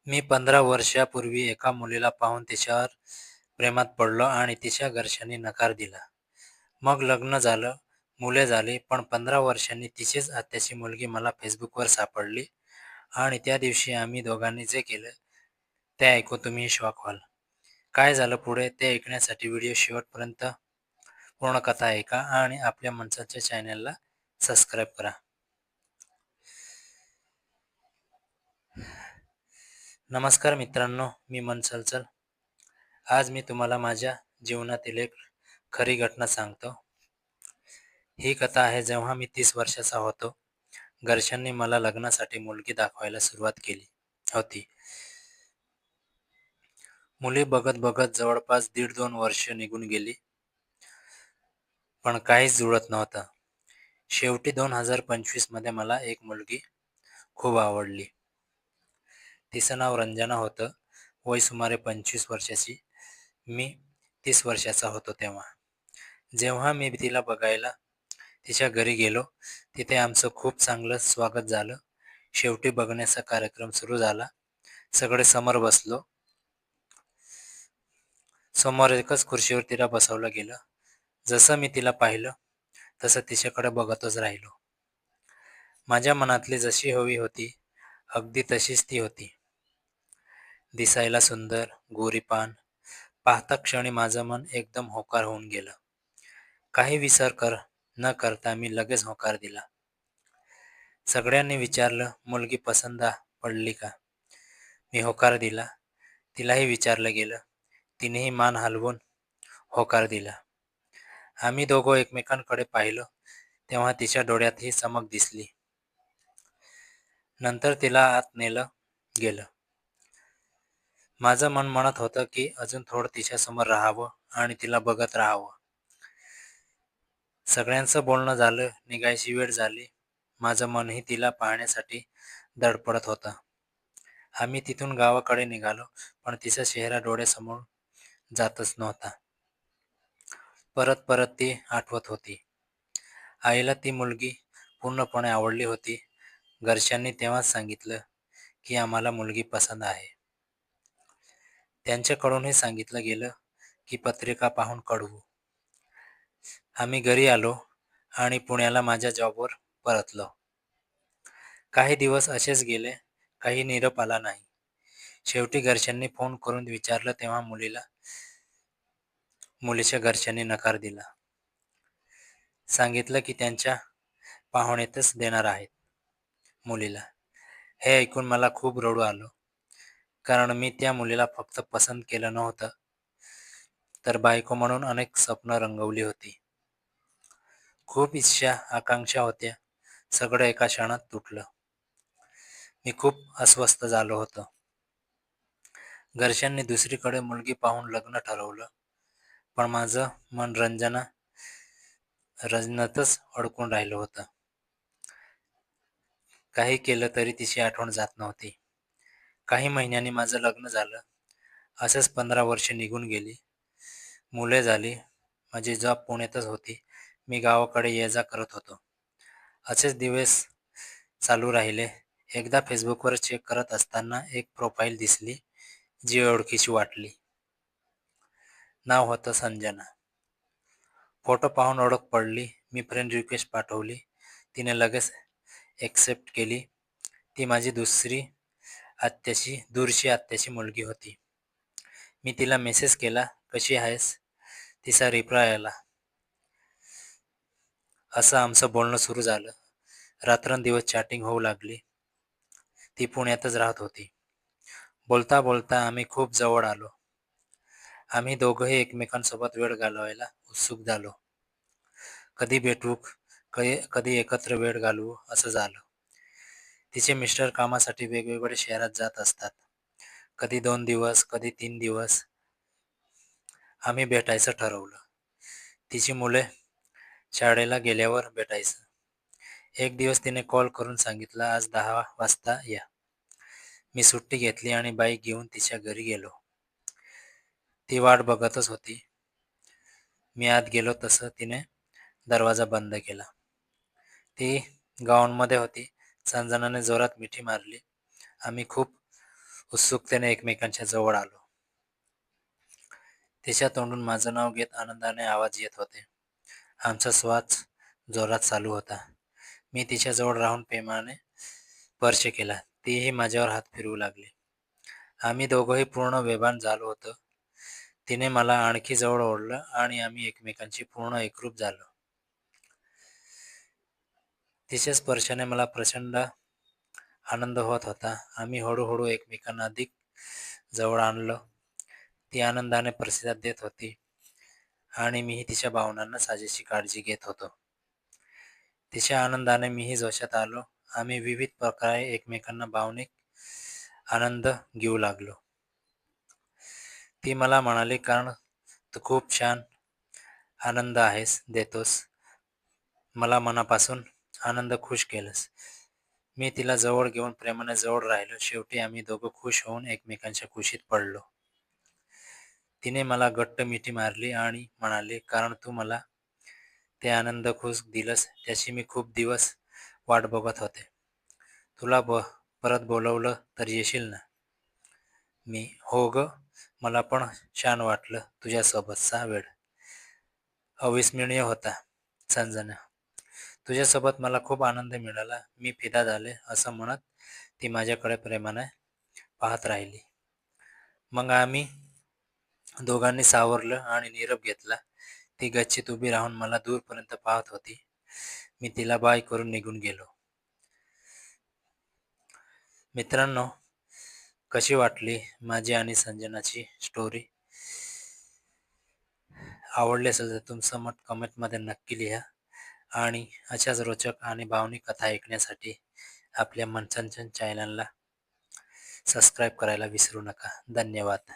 मी 15 वर्षापूर्वी एका मुलीला पाहून तिच्यावर प्रेमात पडलो आणि तिच्या घरच्यांनी नकार दिला. मग लग्न झालं, मुले झाली, पण 15 वर्षांनी तिचीच आत्याची मुलगी मला फेसबुकवर सापडली आणि त्या दिवशी आम्ही दोघांनी जे केलं ते ऐकून तुम्ही शॉक व्हाल. काय झालं पुढे ते ऐकण्यासाठी व्हिडिओ शेवटपर्यंत पूर्ण कथा ऐका आणि आपल्या मनसाच्या चॅनलला सबस्क्राईब करा. नमस्कार मित्रांनो, मी मनसलचल. आज मी तुम्हाला माझ्या जीवनातील एक खरी घटना सांगतो. ही कथा आहे जेव्हा मी 30 वर्षाचा होतो. घरच्यांनी मला लग्नासाठी मुलगी दाखवायला सुरुवात केली होती. मुली बघत बघत जवळपास 1.5-2 वर्ष निघून गेली, पण काहीच जुळत नव्हतं. शेवटी 2025 मध्ये मला एक मुलगी खूप आवडली. तिचं नाव रंजना होतं. वय सुमारे 25 वर्षाची. मी 30 वर्षाचा होतो तेव्हा. जेव्हा मी तिला बघायला तिच्या घरी गेलो, तिथे आमचं खूप चांगलं स्वागत झालं. शेवटी बघण्याचा कार्यक्रम सुरू झाला. सगळे समोर बसलो. समोर एकच खुर्चीवर तिला बसवलं गेलं. जसं मी तिला पाहिलं तसं तिच्याकडे बघतच राहिलो. माझ्या मनातली जशी हवी होती अगदी तशीच ती होती. दिसायला सुंदर, गोरीपान. पाहता क्षणी माझं मन एकदम होकार होऊन गेलं. काही विचार न करता मी लगेच होकार दिला. सगळ्यांनी विचारलं, मुलगी पसंत पडली का? मी होकार दिला. तिलाही विचारलं गेलं. तिनेही मान हलवून होकार दिला. आम्ही दोघं एकमेकांकडे पाहिलं तेव्हा तिच्या डोळ्यातही चमक दिसली. नंतर तिला आत नेलं गेलं. माझं मन म्हणत होतं की अजून थोडं तिच्यासमोर राहावं आणि तिला बघत राहावं. सगळ्यांचं बोलणं झालं, निघायची वेळ झाली. माझं मनही तिला पाहण्यासाठी धडपडत होतं. आम्ही तिथून गावाकडे निघालो, पण तिचा चेहरा डोळ्यासमोर जातच नव्हता. परत परत ती आठवत होती. आईला ती मुलगी पूर्णपणे आवडली होती. घरच्यांनी तेव्हाच सांगितलं की आम्हाला मुलगी पसंत आहे. त्यांच्याकडूनही सांगितलं गेलं की पत्रिका पाहून कळवू. आम्ही घरी आलो आणि पुण्याला माझ्या जॉबवर परतलो. काही दिवस असेच गेले. काही निरोप आला नाही. शेवटी घरच्यांनी फोन करून विचारलं तेव्हा मुलीच्या घरच्यांनी नकार दिला. सांगितलं की त्यांच्या पाहुण्यातच देणार आहेत मुलीला. हे ऐकून मला खूप रडू आलं. कारण मी त्या मुलीला फक्त पसंत केलं नव्हतं, तर बायको म्हणून अनेक स्वप्न रंगवली होती. खूप इच्छा, आकांक्षा होत्या. सगळं एका क्षणात तुटलं. मी खूप अस्वस्थ झालो होतो. घरच्यांनी दुसरीकडे मुलगी पाहून लग्न ठरवलं, पण माझं मन रजनतच अडकून राहिलं होतं. काही केलं तरी तिची आठवण जात नव्हती. काही महिन्यांनी माझं लग्न झालं. असंच 15 वर्ष निघून गेली. मुले झाली. माझी जॉब पुण्यातच होती. मी गावाकडे ये जा करत होतो. असेच दिवस चालू राहिले. एकदा फेसबुकवर चेक करत असताना एक प्रोफाईल दिसली, जी ओळखीची वाटली. नाव होतं संजना. फोटो पाहून ओळख पडली. मी फ्रेंड रिक्वेस्ट पाठवली. तिने लगेच एक्सेप्ट केली. ती माझी दूरची आत्याची मुलगी होती. मी तिला मेसेज केला, कशी आहेस? तिचा रिप्लाय आला. असं आमचं बोलणं सुरू झालं. रात्रंदिवस चॅटिंग होऊ लागली. ती पुण्यातच राहत होती. बोलता बोलता आम्ही खूप जवळ आलो. आम्ही दोघंही एकमेकांसोबत वेळ घालवायला उत्सुक झालो. कधी भेटू, कधी एकत्र वेळ घालवू असं झालं. तिचे मिस्टर कामासाठी वेगवेगळ्या शहरात जात असतात. कधी 2 दिवस, कधी 3 दिवस. आम्ही भेटायचं ठरवलं. तिची मुले शाळेला गेल्यावर भेटायचं. एक दिवस तिने कॉल करून सांगितलं, आज 10 वाजता या. मी सुट्टी घेतली आणि बाईक घेऊन तिच्या घरी गेलो. ती वाट बघतच होती. मी आत गेलो तसं तिने दरवाजा बंद केला. ती गाऊनमध्ये होती. संजनाने जोरात मिठी मारली. आम्ही खूप उत्सुकतेने एकमेकांच्या जवळ आलो. तिच्या तोंडून माझं नाव घेत आनंदाने आवाज येत होते. आमचा श्वास जोरात चालू होता. मी तिच्याजवळ राहून प्रेमाने स्पर्श केला. तीही माझ्यावर हात फिरवू लागली. आम्ही दोघंही पूर्ण बेभान झालो होतो. तिने मला आणखी जवळ ओढलं आणि आम्ही एकमेकांची पूर्ण एकरूप झालो. तिच्या स्पर्शाने मला प्रचंड आनंद होत होता. आम्ही हळूहळू एकमेकांना अधिक जवळ आणलं. ती आनंदाने प्रतिसाद देत होती आणि मीही तिच्या भावनांना साजेशी काळजी घेत होतो. तिच्या आनंदाने मीही जोशात आलो. आम्ही विविध प्रकारे एकमेकांना भावनिक आनंद घेऊ लागलो. ती मला म्हणाली, कारण तू खूप छान आनंद देतोस. मला मनापासून आनंद खुश केलंस. मी तिला जवळ घेऊन प्रेमाने जवळ राहिलो. शेवटी आम्ही दोघं खुश होऊन एकमेकांच्या कुशीत पडलो. तिने मला घट्ट मिठी मारली आणि म्हणाली, कारण तू मला ते आनंद खुश दिलंस त्याची मी खूप दिवस वाट बघत होते. तुला परत बोलवलं तर येशील ना? मी, हो ग, मला पण छान वाटलं. तुझ्यासोबतचा वेळ अविस्मरणीय होता. संजना, तुझ्यासोबत मला खूप आनंद मिळाला. मी फिदा झाले, असं म्हणत ती माझ्याकडे प्रेमाने पाहत राहिली. मग आम्ही दोघांनी सावरलं आणि निरोप घेतला. ती गच्चीत उभी राहून मला दूरपर्यंत पाहत होती. मी तिला बाय करून निघून गेलो. मित्रांनो, कशी वाटली माझी आणि संजनाची स्टोरी? आवडली असेल तर तुमचं मत कमेंटमध्ये नक्की लिहा आणि अशाच रोचक आणि भावनिक कथा ऐकण्यासाठी आपल्या मनचंचन चॅनलला सबस्क्राईब करायला विसरू नका. धन्यवाद.